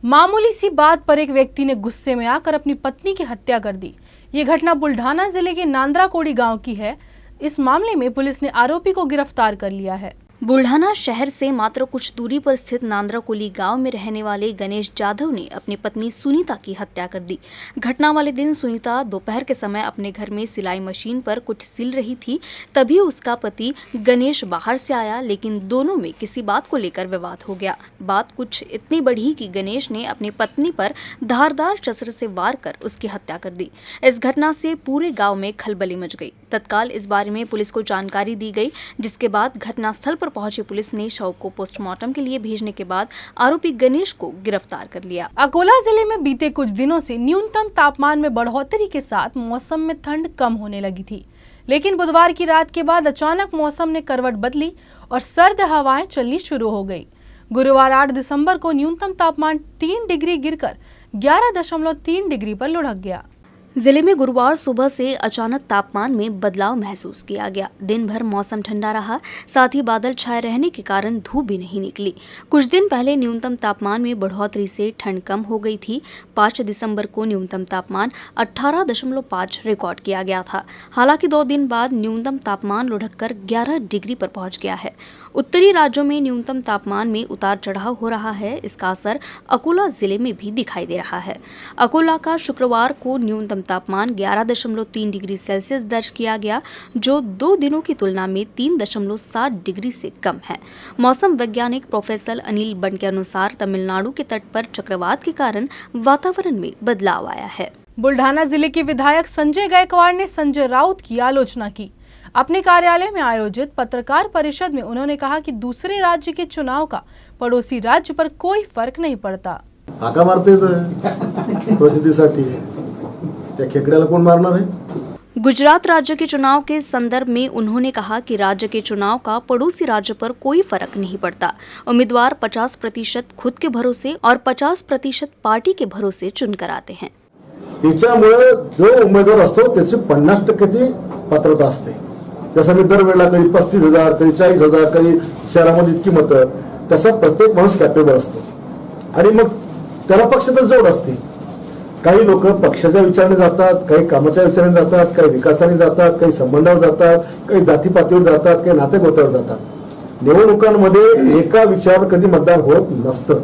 मामूली सी बात पर एक व्यक्ति ने गुस्से में आकर अपनी पत्नी की हत्या कर दी। ये घटना बुल्ढाना जिले के नांद्राकोड़ी गांव की है। इस मामले में पुलिस ने आरोपी को गिरफ्तार कर लिया है। बुल्ढाना शहर से मात्र कुछ दूरी पर स्थित नांद्राकोली गांव में रहने वाले गणेश जाधव ने अपनी पत्नी सुनीता की हत्या कर दी। घटना वाले दिन सुनीता दोपहर के समय अपने घर में सिलाई मशीन पर कुछ सिल रही थी। तभी उसका पति गणेश बाहर से आया, लेकिन दोनों में किसी बात को लेकर विवाद हो गया। बात कुछ इतनी बढ़ी कि गणेश ने अपनी पत्नी पर धारदार शस्त्र से वार कर उसकी हत्या कर दी। इस घटना से पूरे गाँव में खलबली मच गई। तत्काल इस बारे में पुलिस को जानकारी दी गई, जिसके बाद घटनास्थल पर पहुंची पुलिस ने शव को पोस्टमार्टम के लिए भेजने के बाद आरोपी गणेश को गिरफ्तार कर लिया। अकोला जिले में बीते कुछ दिनों से न्यूनतम तापमान में बढ़ोतरी के साथ मौसम में ठंड कम होने लगी थी, लेकिन बुधवार की रात के बाद अचानक मौसम ने करवट बदली और सर्द हवाएं चलनी शुरू हो गई। गुरुवार 8 दिसंबर को न्यूनतम तापमान 3 डिग्री गिरकर 11.3 डिग्री पर लुढ़क गया। जिले में गुरुवार सुबह से अचानक तापमान में बदलाव महसूस किया गया। दिन भर मौसम ठंडा रहा, साथ ही बादल छाए रहने के कारण धूप भी नहीं निकली। कुछ दिन पहले न्यूनतम तापमान में बढ़ोतरी से ठंड कम हो गई थी। 5 दिसंबर को न्यूनतम तापमान 18.5 रिकॉर्ड किया गया था। हालांकि 2 दिन बाद न्यूनतम तापमान लुढ़ककर 11 डिग्री पर पहुंच गया है। उत्तरी राज्यों में न्यूनतम तापमान में उतार चढ़ाव हो रहा है। इसका असर अकोला जिले में भी दिखाई दे रहा है। अकोला का शुक्रवार को न्यूनतम तापमान 11.3 डिग्री सेल्सियस दर्ज किया गया, जो 2 दिनों की तुलना में 3.7 डिग्री से कम है। मौसम वैज्ञानिक प्रोफेसर अनिल बंड के अनुसार तमिलनाडु के तट पर चक्रवात के कारण वातावरण में बदलाव आया है। बुल्ढाना जिले के विधायक संजय गायकवाड़ ने संजय राउत की आलोचना की। अपने कार्यालय में आयोजित पत्रकार परिषद में उन्होंने कहा कि दूसरे राज्य के चुनाव का पड़ोसी राज्य पर कोई फर्क नहीं पड़ता। हाका मारते प्रसिद्धीसाठी त्या खेकड्याला कोण मारणार आहे? गुजरात राज्य के चुनाव के संदर्भ में उन्होंने कहा कि राज्य के चुनाव का पड़ोसी राज्य पर कोई फर्क नहीं पड़ता। उम्मीदवार 50% खुद के भरोसे और 50% पार्टी के भरोसे चुनकर आते हैं। त्याच्यामुळे जो उमेदवार असतो त्याची 50% ती पात्रता असते। जसं मी दरवेळेला कधी 35,000 कधी 40,000 कधी शहरामध्ये इतकी मतं, तसा प्रत्येक माणूस कॅपेबल असतो आणि मग त्याला पक्षाची जोड असते। काही लोक पक्षाच्या विचाराने जातात, काही कामाच्या विचाराने जातात, काही विकासाने जातात, काही संबंधावर जातात, काही जातीपातीवर जातात, काही नातेगोत्यावर जातात। निवडणुकांमध्ये एका विचारावर कधी मतदान होत नसतं।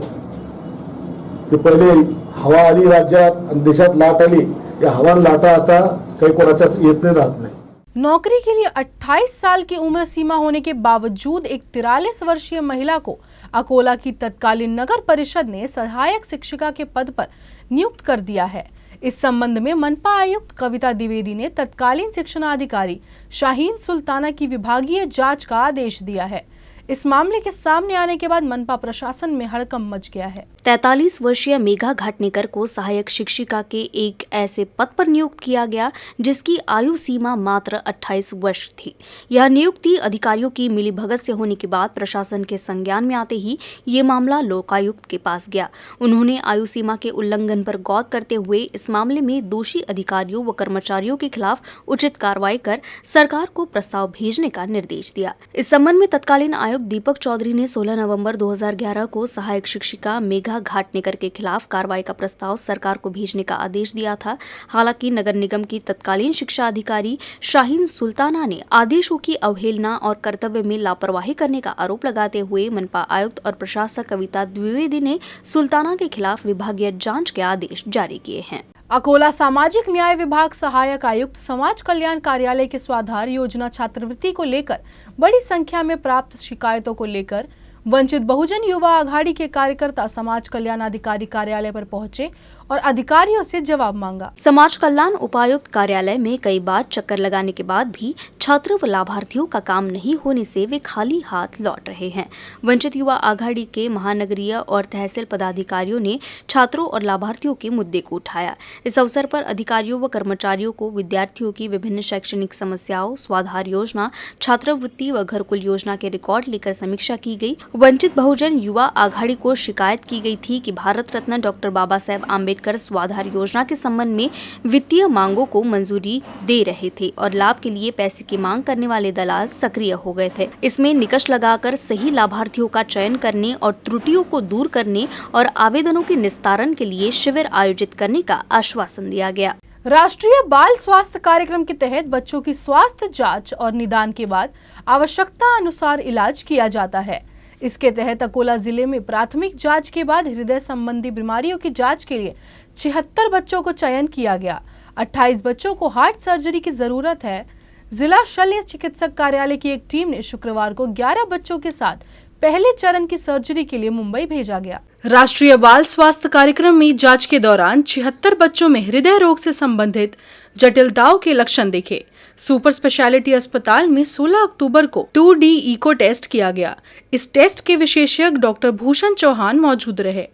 ते पहिले हवा आली राज्यात आणि देशात लाट आली, या हवा लाटा आता काही कोणाच्याच येत नाही, राहत नाही। नौकरी के लिए 28 साल की उम्र सीमा होने के बावजूद एक 43 वर्षीय महिला को अकोला की तत्कालीन नगर परिषद ने सहायक शिक्षिका के पद पर नियुक्त कर दिया है। इस संबंध में मनपा आयुक्त कविता द्विवेदी ने तत्कालीन शिक्षणाधिकारी शाहीन सुल्ताना की विभागीय जांच का आदेश दिया है। इस मामले के सामने आने के बाद मनपा प्रशासन में हड़कंप मच गया है। 43 वर्षीय मेघा घाटनेकर को सहायक शिक्षिका के एक ऐसे पद पर नियुक्त किया गया जिसकी आयु सीमा मात्र 28 वर्ष थी। यह नियुक्ति अधिकारियों की मिलीभगत से होने के बाद प्रशासन के संज्ञान में आते ही ये मामला लोकायुक्त के पास गया। उन्होंने आयु सीमा के उल्लंघन पर गौर करते हुए इस मामले में दोषी अधिकारियों व कर्मचारियों के खिलाफ उचित कार्रवाई कर सरकार को प्रस्ताव भेजने का निर्देश दिया। इस संबंध में तत्कालीन आयुक्त दीपक चौधरी ने 16 नवंबर 2011 को सहायक शिक्षिका मेघा घाटनेकर के खिलाफ कार्रवाई का प्रस्ताव सरकार को भेजने का आदेश दिया था। हालांकि नगर निगम की तत्कालीन शिक्षा अधिकारी शाहीन सुल्ताना ने आदेशों की अवहेलना और कर्तव्य में लापरवाही करने का आरोप लगाते हुए मनपा आयुक्त और प्रशासक कविता द्विवेदी ने सुल्ताना के खिलाफ विभागीय जांच के आदेश जारी किए हैं। अकोला सामाजिक न्याय विभाग सहायक आयुक्त समाज कल्याण कार्यालय के स्वाधार योजना छात्रवृत्ति को लेकर बड़ी संख्या में प्राप्त शिकायतों को लेकर वंचित बहुजन युवा आघाड़ी के कार्यकर्ता समाज कल्याण अधिकारी कार्यालय पर पहुंचे और अधिकारियों से जवाब मांगा। समाज कल्याण उपायुक्त कार्यालय में कई बार चक्कर लगाने के बाद भी छात्र व लाभार्थियों का काम नहीं होने से वे खाली हाथ लौट रहे हैं। वंचित युवा आघाड़ी के महानगरीय और तहसील पदाधिकारियों ने छात्रों और लाभार्थियों के मुद्दे को उठाया। इस अवसर पर अधिकारियों व कर्मचारियों को विद्यार्थियों की विभिन्न शैक्षणिक समस्याओं, स्वाधार योजना, छात्रवृत्ति व घरकुल योजना के रिकॉर्ड लेकर समीक्षा की गई। वंचित बहुजन युवा आघाड़ी को शिकायत की गई थी कि भारत रत्न डॉक्टर बाबा साहेब आम्बेडकर अम्बेडकर स्वाधार योजना के संबंध में वित्तीय मांगों को मंजूरी दे रहे थे और लाभ के लिए पैसे की मांग करने वाले दलाल सक्रिय हो गए थे। इसमें निकष लगाकर सही लाभार्थियों का चयन करने और त्रुटियों को दूर करने और आवेदनों के निस्तारण के लिए शिविर आयोजित करने का आश्वासन दिया गया। राष्ट्रीय बाल स्वास्थ्य कार्यक्रम के तहत बच्चों की स्वास्थ्य जांच और निदान के बाद आवश्यकता अनुसार इलाज किया जाता है। इसके तहत अकोला जिले में प्राथमिक जांच के बाद हृदय संबंधी बीमारियों की जांच के लिए 76 बच्चों को चयन किया गया। 28 बच्चों को हार्ट सर्जरी की जरूरत है। जिला शल्य चिकित्सक कार्यालय की एक टीम ने शुक्रवार को 11 बच्चों के साथ पहले चरण की सर्जरी के लिए मुंबई भेजा गया। राष्ट्रीय बाल स्वास्थ्य कार्यक्रम में जांच के दौरान 76 बच्चों में हृदय रोग से संबंधित जटिलताओं के लक्षण दिखे। सुपर स्पेशलिटी अस्पताल में 16 अक्टूबर को 2D इको टेस्ट किया गया। इस टेस्ट के विशेषज्ञ डॉक्टर भूषण चौहान मौजूद रहे।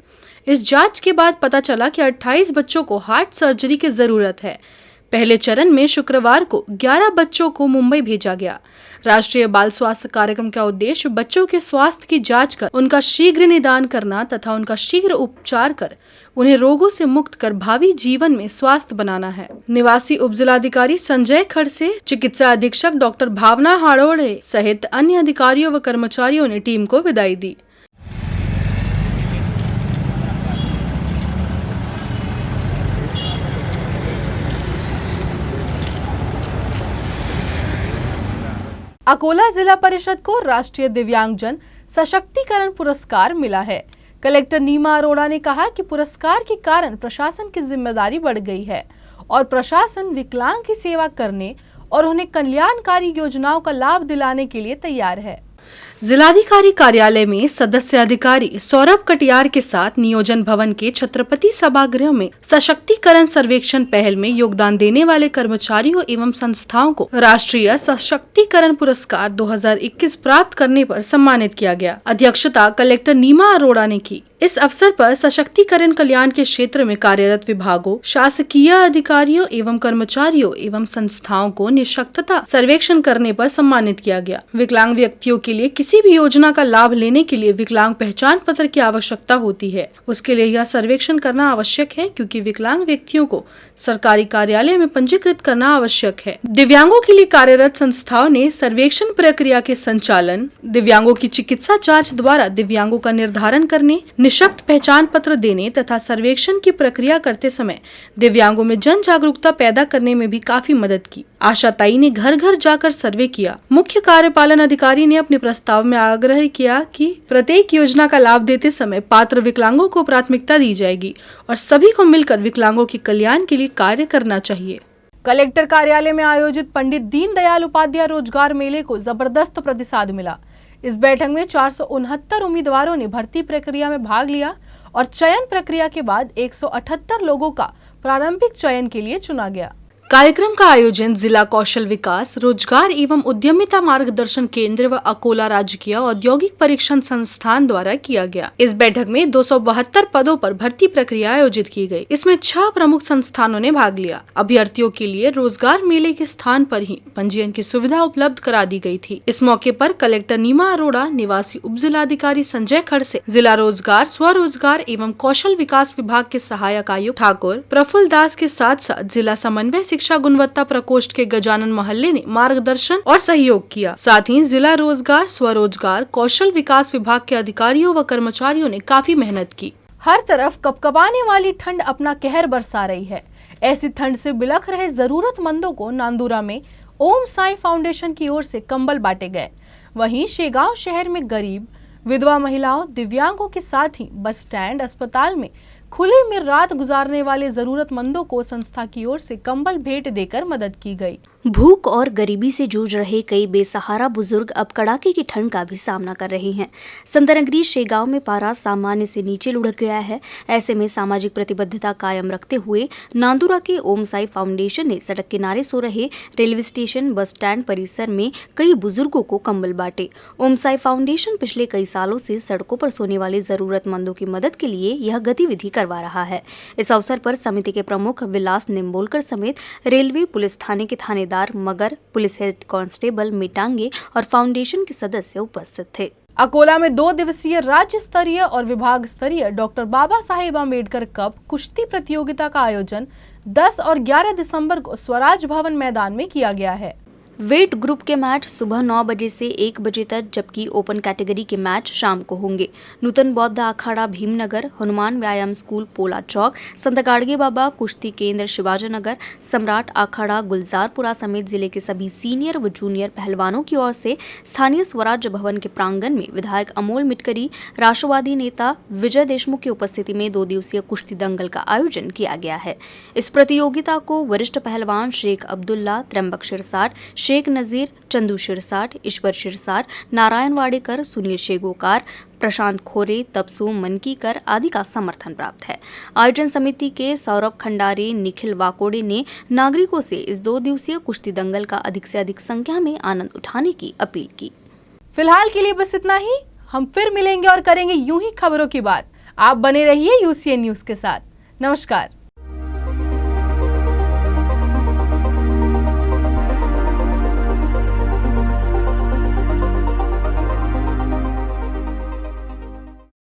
इस जांच के बाद पता चला कि 28 बच्चों को हार्ट सर्जरी की जरूरत है। पहले चरण में शुक्रवार को 11 बच्चों को मुंबई भेजा गया। राष्ट्रीय बाल स्वास्थ्य कार्यक्रम का उद्देश्य बच्चों के स्वास्थ्य की जांच कर उनका शीघ्र निदान करना तथा उनका शीघ्र उपचार कर उन्हें रोगों से मुक्त कर भावी जीवन में स्वास्थ्य बनाना है। निवासी उपजिलाधिकारी संजय खड़से, चिकित्सा अधीक्षक डॉक्टर भावना हाड़ोड़े सहित अन्य अधिकारियों व कर्मचारियों ने टीम को विदाई दी। अकोला जिला परिषद को राष्ट्रीय दिव्यांगजन सशक्तिकरण पुरस्कार मिला है। कलेक्टर नीमा अरोड़ा ने कहा कि पुरस्कार के कारण प्रशासन की जिम्मेदारी बढ़ गई है और प्रशासन विकलांग की सेवा करने और उन्हें कल्याणकारी योजनाओं का लाभ दिलाने के लिए तैयार है। जिलाधिकारी कार्यालय में सदस्य अधिकारी सौरभ कटियार के साथ नियोजन भवन के छत्रपति सभागृह में सशक्तिकरण सर्वेक्षण पहल में योगदान देने वाले कर्मचारियों एवं संस्थाओं को राष्ट्रीय सशक्तिकरण पुरस्कार 2021 प्राप्त करने पर सम्मानित किया गया। अध्यक्षता कलेक्टर नीमा अरोड़ा ने की। इस अवसर पर सशक्तिकरण कल्याण के क्षेत्र में कार्यरत विभागों, शासकीय अधिकारियों एवं कर्मचारियों एवं संस्थाओं को निःशक्तता सर्वेक्षण करने पर सम्मानित किया गया। विकलांग व्यक्तियों के लिए किसी भी योजना का लाभ लेने के लिए विकलांग पहचान पत्र की आवश्यकता होती है। उसके लिए यह सर्वेक्षण करना आवश्यक है क्योंकि विकलांग व्यक्तियों को सरकारी कार्यालय में पंजीकृत करना आवश्यक है। दिव्यांगों के लिए कार्यरत संस्थाओं ने सर्वेक्षण प्रक्रिया के संचालन, दिव्यांगों की चिकित्सा जाँच द्वारा दिव्यांगों का निर्धारण करने, निःशक्त पहचान पत्र देने तथा सर्वेक्षण की प्रक्रिया करते समय दिव्यांगों में जन जागरूकता पैदा करने में भी काफी मदद की। आशा ताई ने घर घर जाकर सर्वे किया। मुख्य कार्यपालन अधिकारी ने अपने प्रस्ताव में आग्रह किया कि प्रत्येक योजना का लाभ देते समय पात्र विकलांगों को प्राथमिकता दी जाएगी और सभी को मिलकर विकलांगों के कल्याण के लिए कार्य करना चाहिए। कलेक्टर कार्यालय में आयोजित पंडित दीनदयाल उपाध्याय रोजगार मेले को जबरदस्त प्रतिसाद मिला। इस बैठक में 469 उम्मीदवारों ने भर्ती प्रक्रिया में भाग लिया और चयन प्रक्रिया के बाद 178 लोगों का प्रारंभिक चयन के लिए चुना गया। कार्यक्रम का आयोजन जिला कौशल विकास, रोजगार एवं उद्यमिता मार्गदर्शन केंद्र व अकोला राजकीय औद्योगिक परीक्षण संस्थान द्वारा किया गया। इस बैठक में 272 पदों पर भर्ती प्रक्रिया आयोजित की गई। इसमें 6 प्रमुख संस्थानों ने भाग लिया। अभ्यर्थियों के लिए रोजगार मेले के स्थान पर ही पंजीयन की सुविधा उपलब्ध करा दी गई थी। इस मौके पर कलेक्टर नीमा अरोड़ा, निवासी उप जिलाधिकारी संजय खड़से, जिला रोजगार, स्वरोजगार एवं कौशल विकास विभाग के सहायक आयुक्त ठाकुर प्रफुल्ल दास के साथ साथ जिला समन्वय शिक्षा गुणवत्ता प्रकोष्ठ के गजानन महल्ले ने मार्गदर्शन और सहयोग किया। साथ ही जिला रोजगार, स्वरोजगार, कौशल विकास विभाग के अधिकारियों व कर्मचारियों ने काफी मेहनत की। हर तरफ कपकपाने वाली ठंड अपना कहर बरसा रही है। ऐसी ठंड से बिलख रहे जरूरतमंदों को नांदुरा में ओम साई फाउंडेशन की ओर से कंबल बांटे गए। वहीं शेगांव शहर में गरीब, विधवा महिलाओं, दिव्यांगों के साथ ही बस स्टैंड, अस्पताल में खुले में रात गुजारने वाले जरूरतमंदों को संस्था की ओर से कंबल भेंट देकर मदद की गई। भूख और गरीबी से जूझ रहे कई बेसहारा बुजुर्ग अब कड़ाके की ठंड का भी सामना कर रहे हैं। संतनगरी शेगांव में पारा सामान्य से नीचे लुढ़क गया है। ऐसे में सामाजिक प्रतिबद्धता कायम रखते हुए नांदुरा के ओम साई फाउंडेशन ने सड़क किनारे सो रहे रेलवे स्टेशन, बस स्टैंड परिसर में कई बुजुर्गों को कंबल बांटे। ओम साई फाउंडेशन पिछले कई सालों से सड़कों पर सोने वाले जरूरतमंदों की मदद के लिए यह गतिविधि करवा रहा है। इस अवसर पर समिति के प्रमुख विलास निम्बोलकर समेत रेलवे पुलिस थाने के थानेदार मगर, पुलिस हेड कांस्टेबल मिटांगे और फाउंडेशन के सदस्य उपस्थित थे। अकोला में 2 दिवसीय राज्य स्तरीय और विभाग स्तरीय डॉक्टर बाबा साहेब आम्बेडकर कप कुश्ती प्रतियोगिता का आयोजन 10 और 11 दिसंबर को स्वराज भवन मैदान में किया गया है। वेट ग्रुप के मैच सुबह 9 बजे से 1 बजे तक, जबकि ओपन कैटेगरी के मैच शाम को होंगे। नूतन बौद्ध अखाड़ा भीमनगर, हनुमान व्यायाम स्कूल पोला चौक, संत गाड़गे बाबा कुश्ती केंद्र शिवाजीनगर, सम्राट अखाड़ा गुलजारपुरा समेत जिले के सभी सीनियर व जूनियर पहलवानों की ओर से स्थानीय स्वराज भवन के प्रांगण में विधायक अमोल मिटकरी, राष्ट्रवादी नेता विजय देशमुख की उपस्थिति में 2 दिवसीय कुश्ती दंगल का आयोजन किया गया है। इस प्रतियोगिता को वरिष्ठ पहलवान शेख अब्दुल्ला, त्र्यंबक शिरसाट, शेख नजीर, चंदू शिरसाट, ईश्वर शिरसाट, नारायण वाडेकर, सुनील शेगोकार, प्रशांत खोरे, तपसू मनकीकर आदि का समर्थन प्राप्त है। आयोजन समिति के सौरभ खंडारे, निखिल वाकोडे ने नागरिकों से इस 2 दिवसीय कुश्ती दंगल का अधिक से अधिक संख्या में आनंद उठाने की अपील की। फिलहाल के लिए बस इतना ही। हम फिर मिलेंगे और करेंगे यूं ही खबरों की बात। आप बने रहिए UCN न्यूज के साथ। नमस्कार।